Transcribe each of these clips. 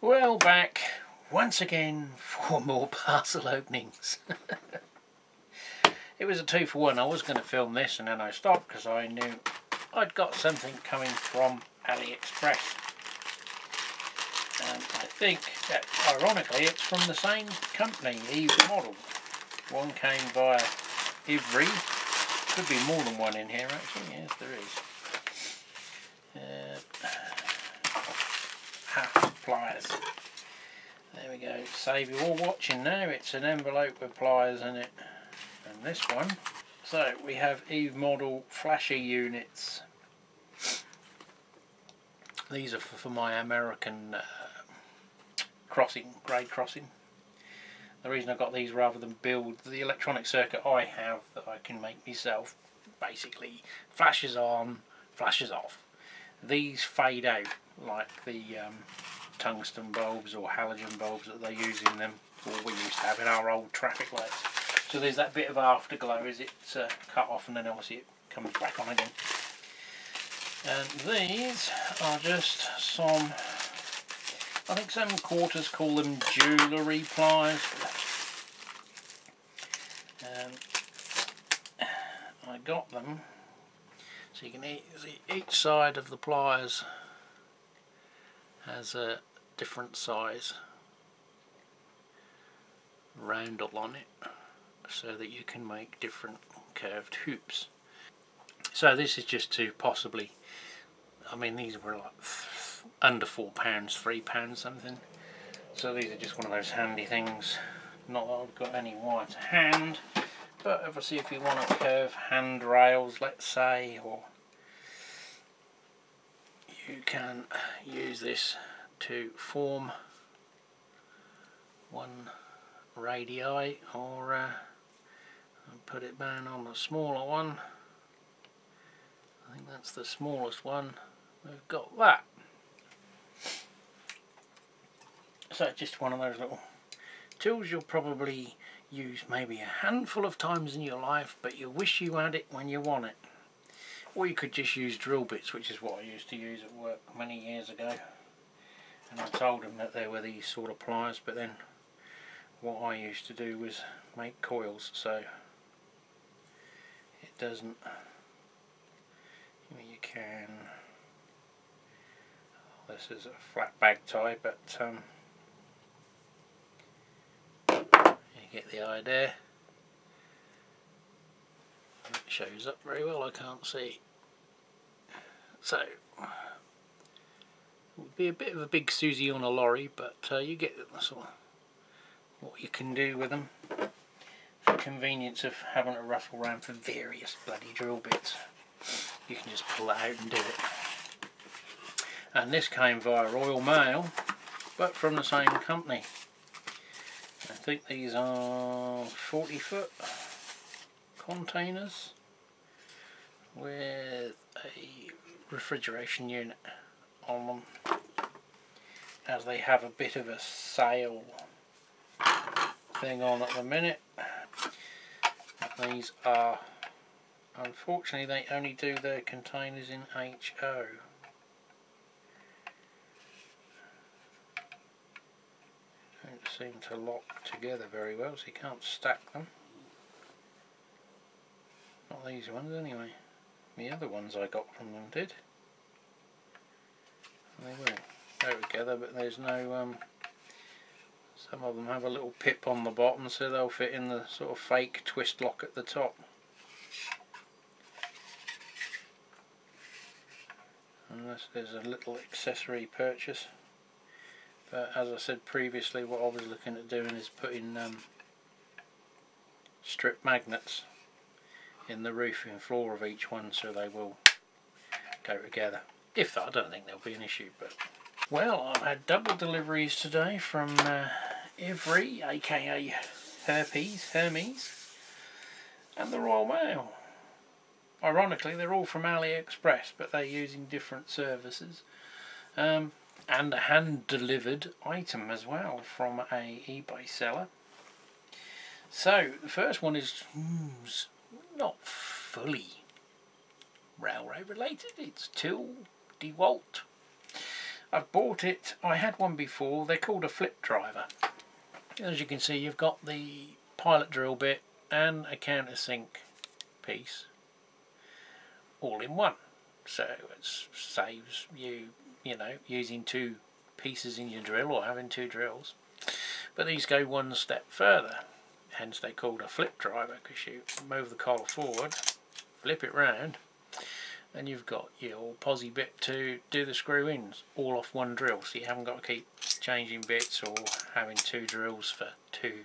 Well, back once again for more parcel openings. It was a 2 for 1. I was going to film this and then I stopped because I knew I'd got something coming from AliExpress. And I think that ironically it's from the same company, Eve Model. One came via Ivry. Could be more than one in here actually. Yes, there is. Pliers. There we go. Save you all watching now. It's an envelope with pliers in it. And this one. So we have Eve Model flashy units. These are for my American grade crossing. The reason I got these rather than build the electronic circuit I have that I can make myself, basically flashes on, flashes off. These fade out like the tungsten bulbs or halogen bulbs that they use in them, or we used to have in our old traffic lights. So there's that bit of afterglow as it's cut off, and then obviously it comes back on again. And these are just some, I think some quarters call them jewellery pliers. I got them so you can see each side of the pliers has a different size roundel on it, so that you can make different curved hoops. So this is just to possibly, I mean these were like under £4, £3 something. So these are just one of those handy things. Not that I've got any white hand, but obviously if you want to curve handrails, let's say, or you can use this to form one radii, or put it down on the smaller one. I think that's the smallest one. We've got that. So just one of those little tools you'll probably use maybe a handful of times in your life, but you wish you had it when you want it. Or you could just use drill bits, which is what I used to use at work many years ago. And I told them that there were these sort of pliers, but then what I used to do was make coils, so it doesn't, you can, this is a flat bag tie, but you get the idea. It shows up very well, I can't see. So it would be a bit of a big Susie on a lorry, but you get sort of what you can do with them for convenience of having to ruffle around for various bloody drill bits. You can just pull that out and do it. And this came via Royal Mail, but from the same company. I think these are 40-foot containers with a refrigeration unit on them, as they have a bit of a sale thing on at the minute. These are, unfortunately they only do their containers in HO. Don't seem to lock together very well, so you can't stack them. Not these ones anyway. The other ones I got from them did. They will go together, but there's no some of them have a little pip on the bottom, so they'll fit in the sort of fake twist lock at the top. And this is a little accessory purchase. But as I said previously, what I was looking at doing is putting strip magnets in the roof and floor of each one, so they will go together. If that, I don't think there'll be an issue. But well, I've had double deliveries today from Ivry, aka Hermes, and the Royal Mail. Ironically, they're all from AliExpress, but they're using different services. And a hand-delivered item as well from a eBay seller. So the first one is not fully railway related. It's till DeWalt. I've bought it. I had one before. They're called a flip driver. As you can see, you've got the pilot drill bit and a countersink piece all in one. So it saves you, using two pieces in your drill or having two drills. But these go one step further. Hence they're called a flip driver, because you move the collar forward, flip it round, and you've got your posi bit to do the screw-ins all off one drill, so you haven't got to keep changing bits or having two drills for two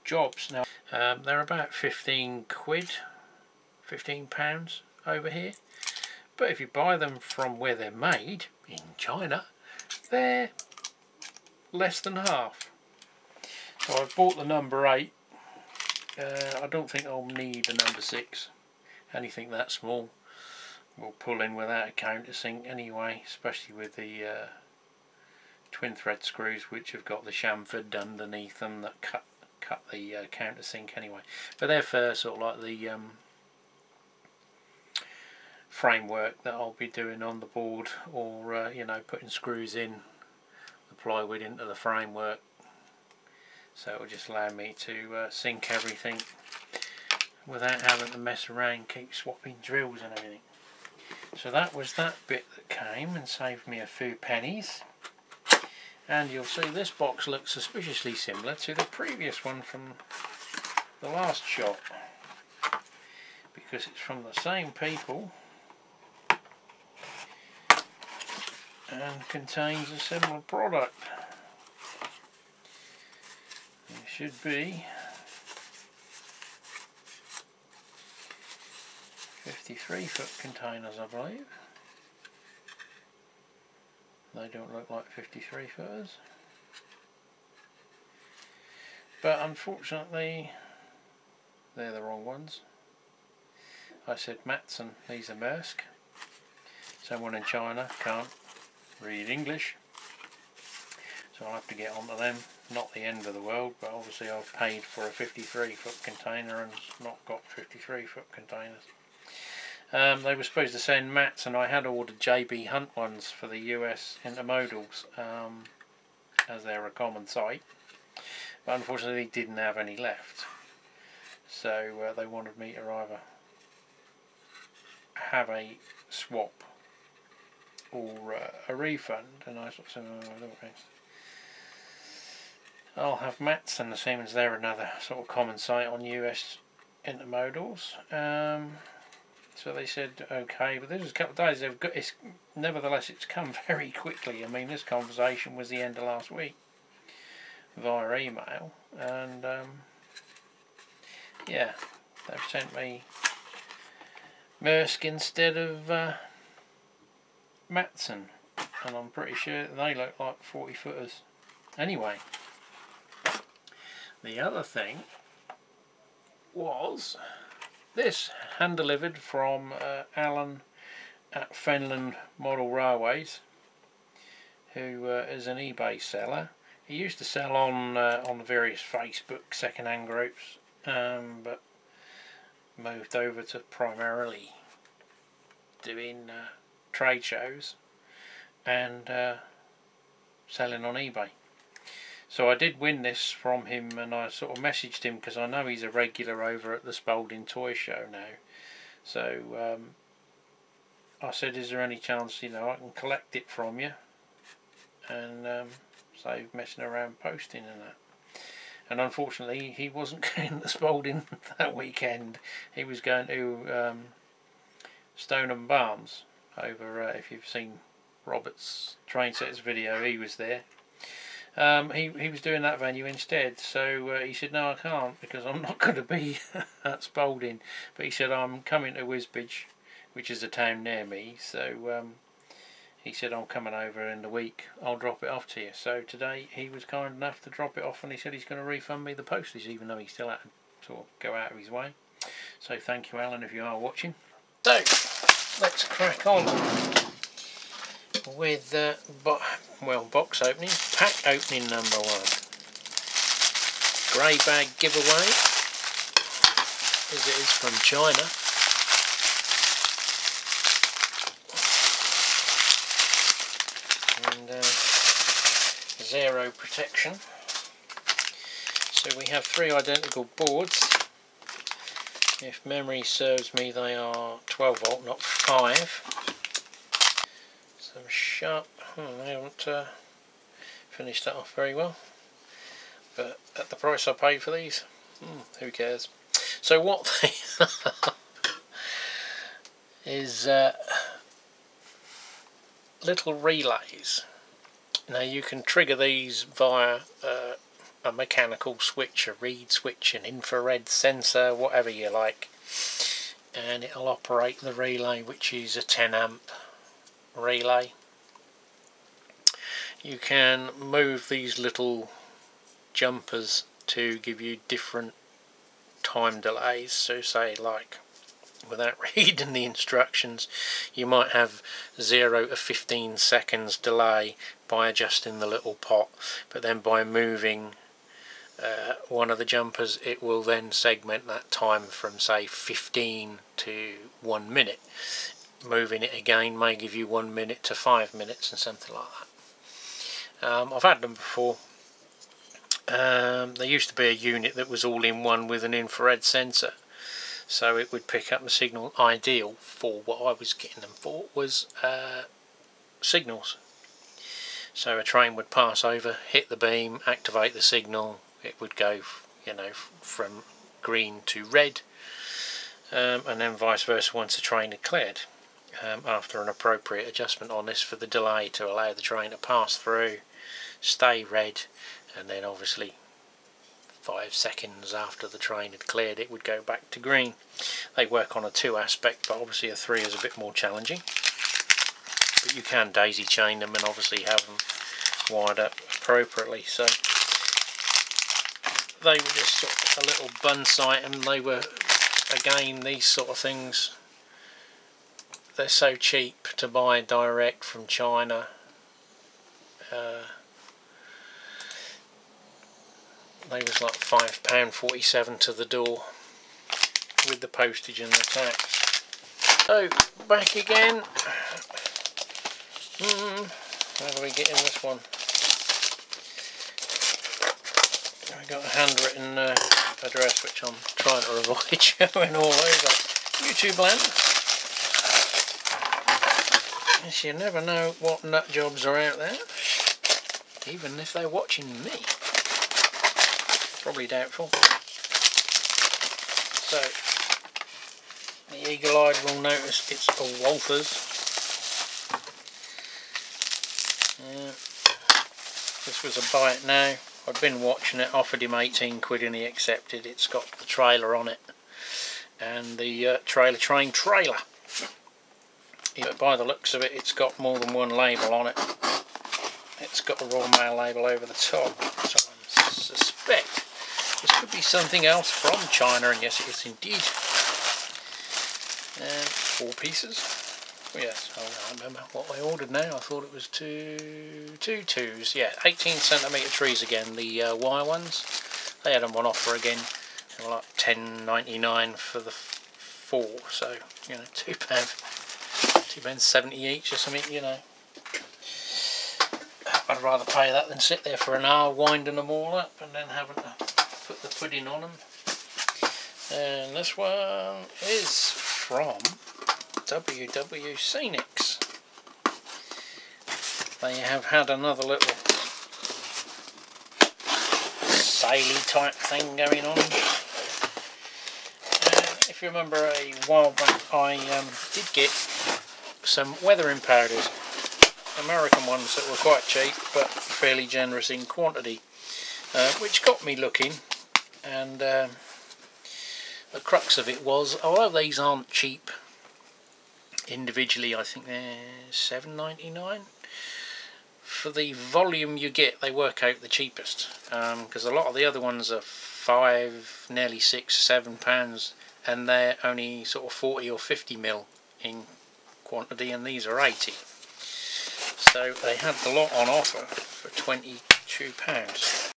jobs. Now they're about 15 quid, £15 over here, but if you buy them from where they're made, in China, they're less than half. So I've bought the number 8. I don't think I'll need the number 6. Anything that small will pull in without a countersink anyway, especially with the twin thread screws, which have got the chamfered underneath them that cut the countersink anyway. But they're for sort of like the framework that I'll be doing on the board, or putting screws in the plywood into the framework. So it will just allow me to sink everything without having to mess around, keep swapping drills and everything. So that was that bit that came and saved me a few pennies. And you'll see this box looks suspiciously similar to the previous one from the last shop, because it's from the same people and contains a similar product. It should be 53-foot containers, I believe. They don't look like 53-footers. But unfortunately, they're the wrong ones. I said Matson, these are Maersk. Someone in China can't read English, so I'll have to get onto them. Not the end of the world, but obviously I've paid for a 53-foot container and not got 53-foot containers. They were supposed to send mats, and I had ordered JB Hunt ones for the US intermodals, as they're a common sight, but unfortunately they didn't have any left. So they wanted me to either have a swap or a refund, and I sort of said, oh, I don't think I'll have mats, and the Siemens, they're another sort of common sight on US intermodals. So they said okay, but this was a couple of days. They've got nevertheless, it's come very quickly. I mean, this conversation was the end of last week via email, and yeah, they've sent me Maersk instead of Matson, and I'm pretty sure they look like 40-footers. Anyway, the other thing was this, hand delivered from Alan at Fenland Model Railways, who is an eBay seller. He used to sell on the various Facebook second-hand groups, but moved over to primarily doing trade shows and selling on eBay. So I did win this from him, and I sort of messaged him because I know he's a regular over at the Spalding Toy Show now. So I said, is there any chance, I can collect it from you and save messing around posting and that. And unfortunately he wasn't going to Spalding that weekend. He was going to Stoneham Barns over, if you've seen Robert's Train Setters video, he was there. He was doing that venue instead, so he said, no, I can't, because I'm not going to be at Spalding. But he said, I'm coming to Wisbech, which is a town near me, so he said, I'm coming over in the week, I'll drop it off to you. So today he was kind enough to drop it off, and he said he's going to refund me the postage, even though he still had to sort of go out of his way. So thank you, Alan, if you are watching. So let's crack on with box opening, pack opening number 1. Grey bag giveaway, as it is from China. zero protection. So we have 3 identical boards. If memory serves me, they are 12 volt, not 5. Some sharp. They haven't finished that off very well. But at the price I paid for these, who cares? So what they is little relays. Now you can trigger these via a mechanical switch, a reed switch, an infrared sensor, whatever you like, and it'll operate the relay, which is a 10 amp relay. You can move these little jumpers to give you different time delays. So say, like, without reading the instructions, you might have 0 to 15 seconds delay by adjusting the little pot, but then by moving one of the jumpers, it will then segment that time from say 15 to 1 minute. Moving it again may give you 1 minute to 5 minutes and something like that. I've had them before. There used to be a unit that was all in one with an infrared sensor, so it would pick up the signal. Ideal for what I was getting them for was signals. So a train would pass over, hit the beam, activate the signal. It would go, you know, from green to red, and then vice versa once the train had cleared. After an appropriate adjustment on this for the delay to allow the train to pass through, stay red, and then obviously 5 seconds after the train had cleared, it would go back to green. They work on a 2 aspect, but obviously a 3 is a bit more challenging. But you can daisy chain them and obviously have them wired up appropriately. So they were just sort of a little bunce item. They were, again, these sort of things, they're so cheap to buy direct from China. They was like £5.47 to the door with the postage and the tax. So back again. How do we get in this one? I got a handwritten address which I'm trying to avoid showing all over YouTube land. Yes, you never know what nut jobs are out there, even if they're watching me. Probably doubtful. So the eagle-eyed will notice it's a Walthers. This was a buy it now. I'd been watching it, offered him 18 quid and he accepted. It's got the trailer on it and the trailer train trailer. But by the looks of it, it's got more than one label on it. It's got a Royal Mail label over the top, so I suspect this could be something else from China, and yes, it is indeed. And 4 pieces. Oh, yes, I remember what I ordered now. I thought it was two twos. Yeah, 18cm trees again, the wire ones. They had them on offer again. They were like £10.99 for the 4, so, you know, £2.70 each or something, you know. I'd rather pay that than sit there for an hour winding them all up and then having to put the pudding on them. And this one is from WWScenics. They have had another little saily type thing going on. If you remember, a while back I did get some weathering powders, American ones that were quite cheap but fairly generous in quantity, which got me looking. And the crux of it was, although these aren't cheap individually, I think they're £7.99, for the volume you get they work out the cheapest, because a lot of the other ones are £5, nearly £6, £7, and they're only sort of 40 or 50 mil in quantity, and these are 80. So they had the lot on offer for £22.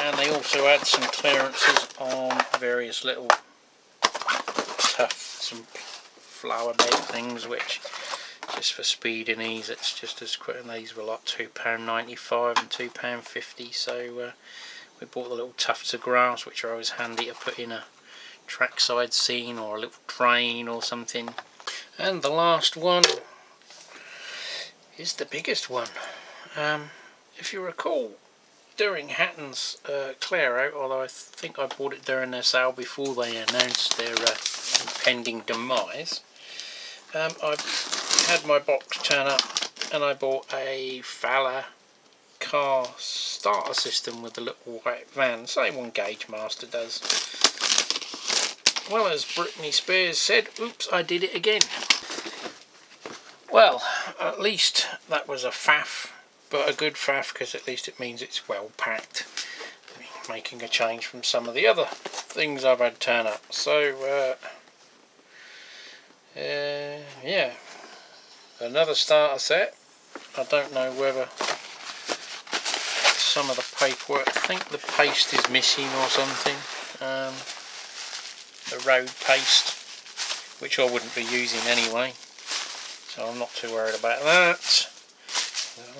And they also had some clearances on various little tufts and flower bed things, which just for speed and ease, it's just as quick, and these were like £2.95 and £2.50, so we bought the little tufts of grass, which are always handy to put in a trackside scene or a little drain or something. And the last one is the biggest one. If you recall, during Hatton's clear out, although I think I bought it during their sale before they announced their impending demise, I had my box turn up and I bought a Fowler car starter system with the little white van, same one Gauge Master does. Well, as Britney Spears said, oops, I did it again. Well, at least that was a faff, but a good faff, because at least it means it's well packed, making a change from some of the other things I've had turn up. So yeah, another starter set. I don't know whether some of the paperwork, I think the paste is missing or something, the road paste, which I wouldn't be using anyway, so I'm not too worried about that.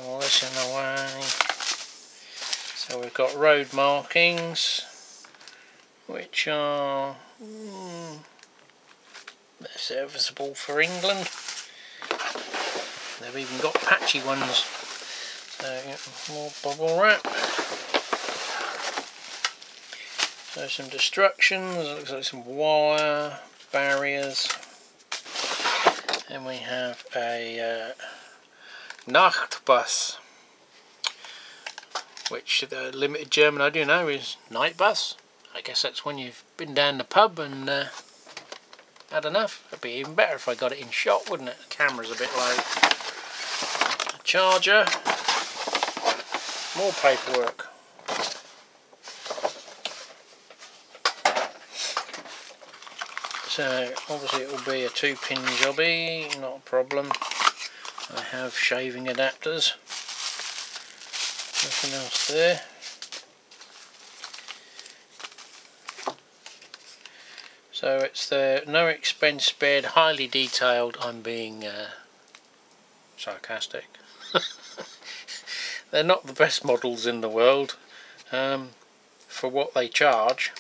All this in the way. So we've got road markings, which are they're serviceable for England. They've even got patchy ones. So more bubble wrap. So some destructions, it looks like some wire, barriers. And we have a Nachtbus, which the limited German I do know is night bus. I guess that's when you've been down the pub and had enough. It'd be even better if I got it in shot, wouldn't it? The camera's a bit low. A charger. More paperwork. So obviously it will be a 2-pin jobby, not a problem. I have shaving adapters. Nothing else there. So it's the no expense spared, highly detailed. I'm being sarcastic. They're not the best models in the world for what they charge.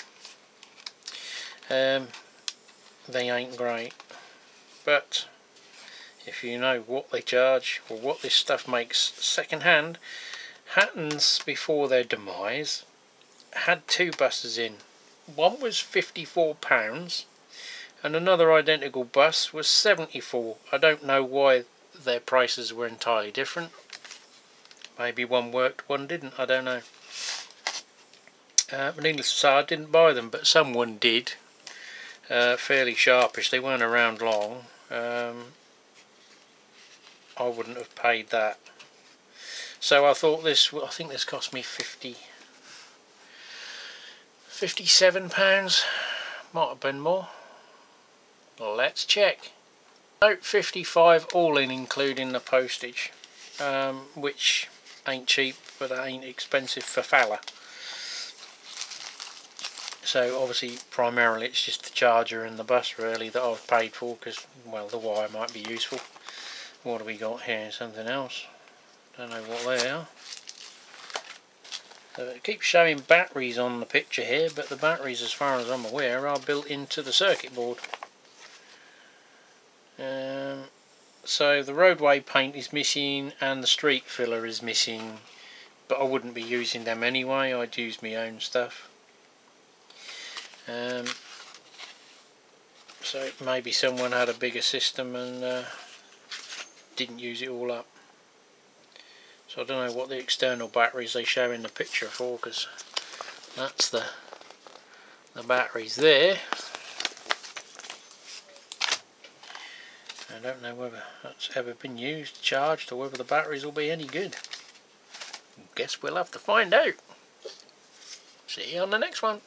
They ain't great, but if you know what they charge or what this stuff makes second hand, Hatton's before their demise had 2 buses in. One was £54 and another identical bus was £74. I don't know why their prices were entirely different. Maybe one worked, one didn't, I don't know. But needless to say, I didn't buy them, but someone did. Fairly sharpish, they weren't around long. I wouldn't have paid that. So I thought this, I think this cost me £57, might have been more. Let's check. Note 55 all in, including the postage, which ain't cheap, but that ain't expensive for Fowler. So obviously primarily it's just the charger and the bus really that I've paid for, because well, the wire might be useful. What have we got here? Something else. Don't know what they are. So it keeps showing batteries on the picture here, but the batteries, as far as I'm aware, are built into the circuit board. So the roadway paint is missing and the street filler is missing, but I wouldn't be using them anyway. I'd use my own stuff. So maybe someone had a bigger system and didn't use it all up. So I don't know what the external batteries they show in the picture for, because that's the batteries there. I don't know whether that's ever been used, charged, or whether the batteries will be any good. Guess we'll have to find out. See you on the next one.